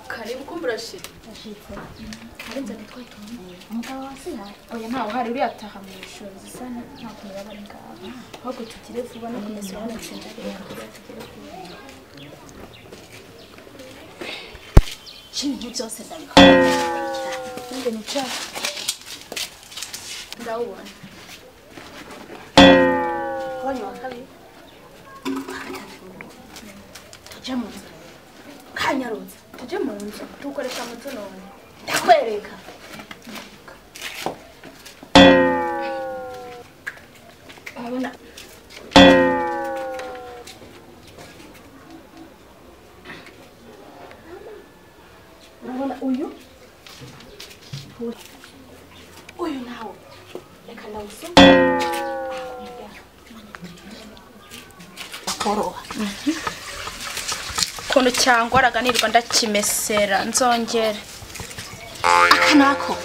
karibu kumbura shit. Karenza nitwatumye. Umugabo wase hari. Oya ntawe hari uri ataha mu ishuri zisana nta kumira bari ngaba. Ahubwo tugire vuba no kumesura n'itsinda rero tugire vuba. Ibintu byose ndabikora. Nde nica. Ndawubona. Konyo wakabi. Tujya mu nzu. Kanyaruza. Tujye mu nzu tukoresha moto none. Ndakwereka. Abona Urabona uyu? Uyu nawe. Reka nawusome. Akoroha. Kono cyangwa araganirwa ndakimesera nzongera. Akanako.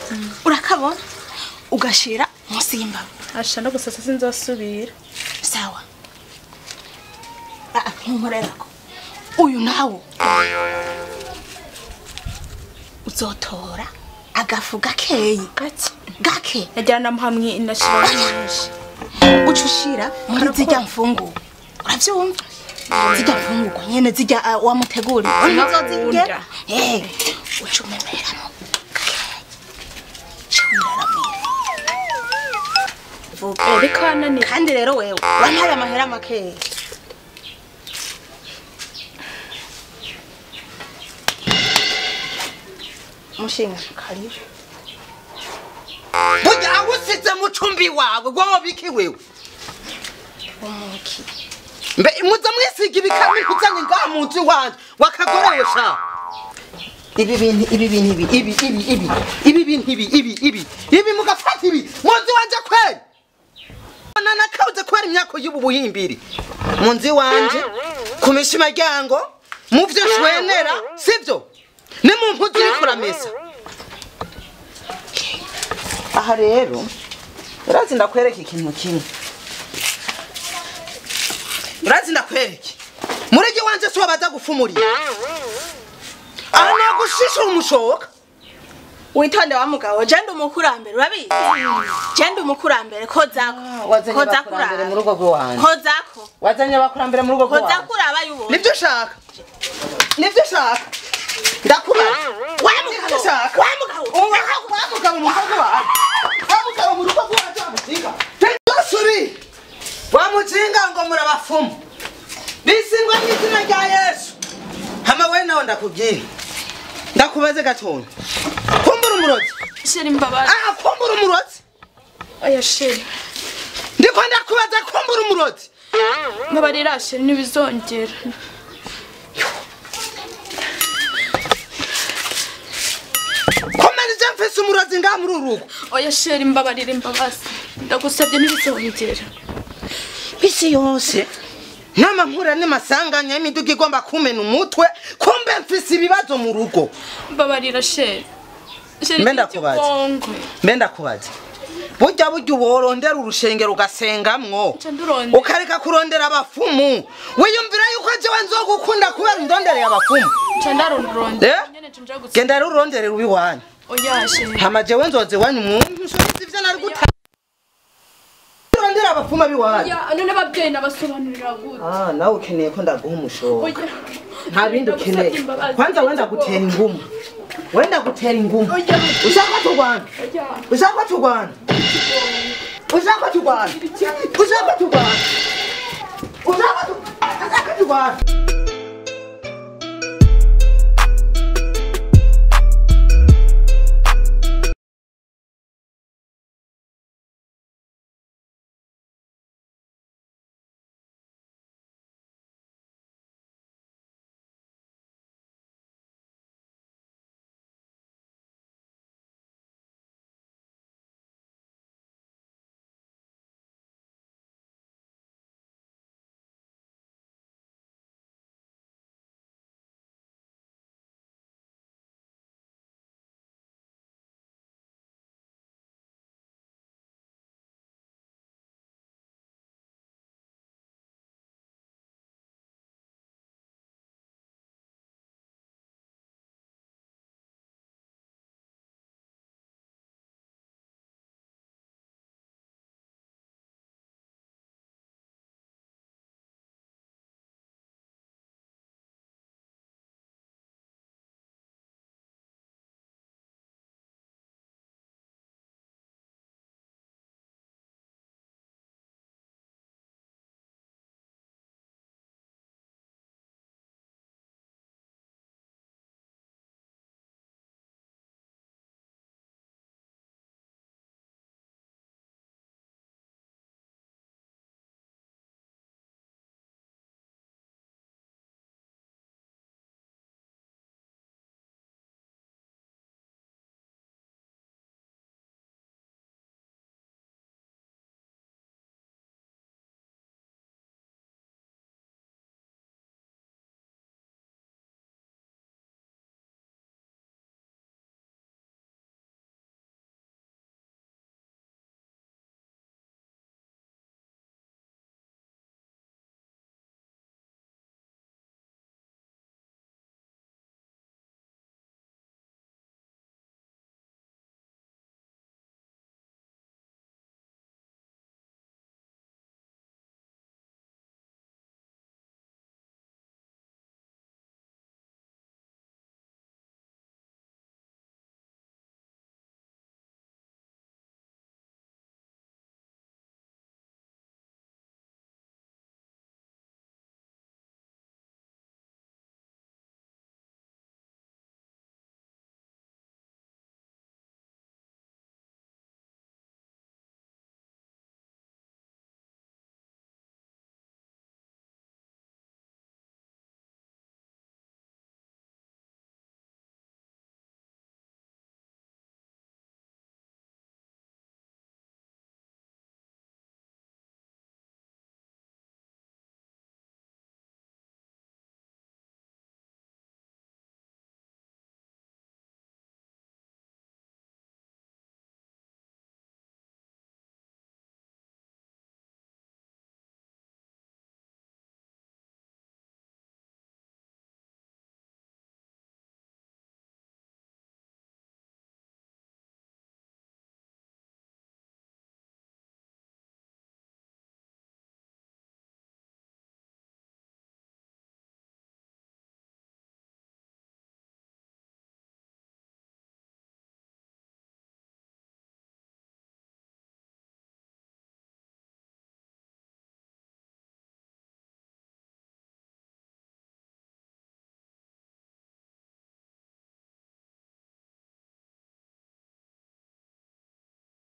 Urakabona? Ugashira munsi y'imbavu. Asha no gusasa sinzosubira. Sawa. Nkorerako. Uyu nawo. Uzotora agafu gakeyi. Gake. Najyana muhamwe inashira nyinshi. Ucushira muri zijya mfungu. Uravyumva? Zijya mfungu nyene zijya wamuteguri. Uzozingira. Ucumemeramo. Erikana ni kandi rero wewe wantaya amahera make. Mushinga karibu. Burya usize mucumbi wawe gwo biki wewe. Umuki. Mbe muza mwisiga ibikami kuzanye ngaha mu nzu wanje wakagorewe sha. Ibi mugafata ibi mu nzu wanje kweli. Nana kauze kwera imyako y'ubu buhimbiri. Mu nzu wanje kumishima ryango mu byo shwenera sivyo. Ni mu mpuzi iri kuramesa. Aha rero urazi ndakwereka ikintu kimwe. Urazi ndakwereka. Murege wanje so baza gufumurira. Ana gushishura umushoka. Witonde wa mugabo jende umukurambere urabizi? Jende umukurambere ko zako. Ko zakurambere mu rugo rwanje. Ko zako. Wazanye abakurambere mu rugo rwanje. Ko zakuraba yubona. Nibyo shaka. Nibyo shaka. Ndakura. Wa mugabo shaka. Wa mugabo mu rugo rwanje. Wa mugabo mu rugo rwanje amuzinga. Tendosuri. Wa muzinga ngo murabafumu. Bisingwa n'izina rya Yesu. Hama we nawe ndakubwira. Ndakubaze gatondo. Kumbura umurozi. sheri mbabazi. Kumbura umurozi. Oya sheri. Ndiko ndakubaza kumbura umurozi. Mbabarira sheri nibizongera. Komerije mfise umurozi nga muri urugo. Oya sheri mbabarira imbabazi. Ndagusabye nibizongera. Bisi yose. Nama mpura n'amasanganya y'imiduga igomba kumena umutwe kumbe mfise ibibazo mu rugo. Mbabarira sheri. Mbenda kubaza. Burya uborondera urushengero ugasengamwo. Ukareka kurondera abafumu. Wiyumvira yuko je wanzogukunda kubera ndondere abafumu. Genda rurondere rubi wanyu. Oya sheri. Hama jewe nzoze wanyu umuntu nshobozi ivyo nari guta. Rondera abafuma biwanyu. Ya none ababyeyi nabasobanurira gute. Nawe ukeneye ko ndaguha umushobo. Nta bindi ukeneye. Kwanza wenda gutera ingumu. Wenda gutera ingumu. Ushaka turwana. Ushaka turwana. Ushaka turwana. Ushaka turwana. Ushaka turwana.